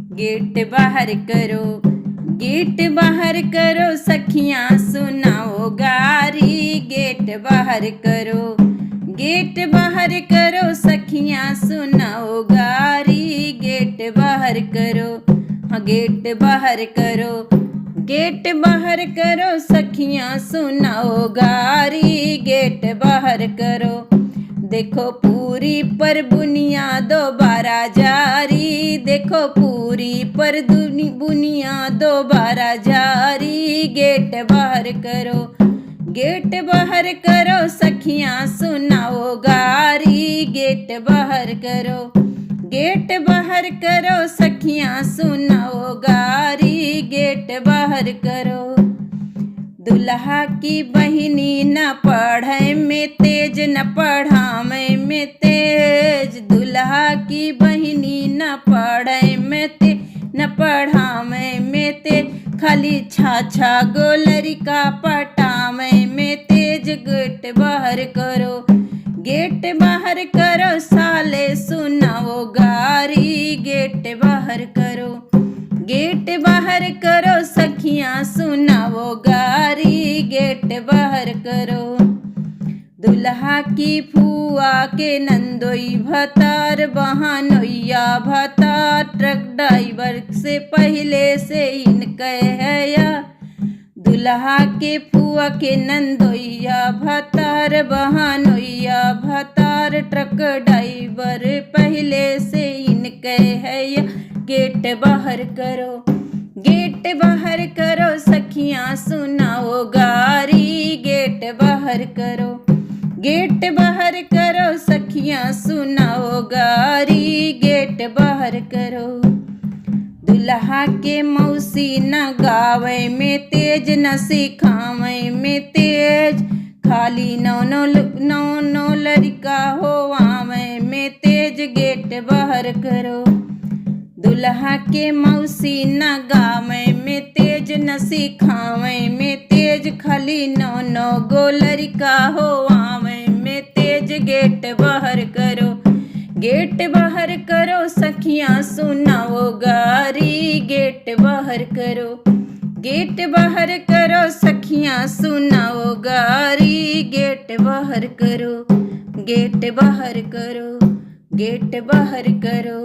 Gate बाहर करो, gate बाहर करो सखियां सुनाओ गारी। गेट बाहर करो, गेट बाहर करो सखियां सुनाओ गारी। गेट बाहर करो, हाँ गेट बाहर करो, गेट बाहर करो सखियां सुनाओ गारी। गेट बाहर करो, देखो पूरी पर बुनिया दोबारा जारी। देखो पूरी पर बुनिया दोबारा जारी। गेट बाहर करो, गेट बाहर करो सखियां सुनाओ गारी। गेट बाहर करो, गेट बाहर करो सखियां सुनाओ गारी। गेट बाहर करो, दुल्हा की बहिनी न पढ़े में तेज, न पढ़ावे में तेज। दुल्हा की बहिनी न पढ़े में तेज, न पढ़ावे में तेज। खाली छाछा गोलरी का पटावे में तेज। गेट बाहर करो, गेट बाहर करो साले सुनाओ गारी। गेट बाहर करो, गेट बाहर करो सखियां सुनाओ गारी। गेट बाहर करो, दुल्हा की फुआ के नंदोई भतार, बहनोइया भतार। ट्रक ड्राइवर से पहले से इनके है या। दुल्हा के फुआ के नंदोइया भतार, बहनोइया भतार। ट्रक ड्राइवर पहले से इनके है या। गेट बाहर करो, गेट बाहर करो सखियां सुनाओ गारी। गेट बाहर करो, गेट बाहर करो सखियां सुनाओ गारी। गेट बाहर करो, दुल्हा के मौसी न गावे में तेज, न सिखावे में तेज। खाली नौ लड़का होवावे में तेज। गेट बाहर करो, दुल्हा के मौसी न गावे में तेज, न सिखावे में तेज। खाली नौ गो लड़का होवावे में तेज। गेट बाहर करो, गेट बाहर करो सखियां सुनाओ गारी। गेट बाहर करो, गेट बाहर करो सखियां सुनाओ गारी। गेट बाहर करो, गेट बाहर करो, गेट बाहर करो।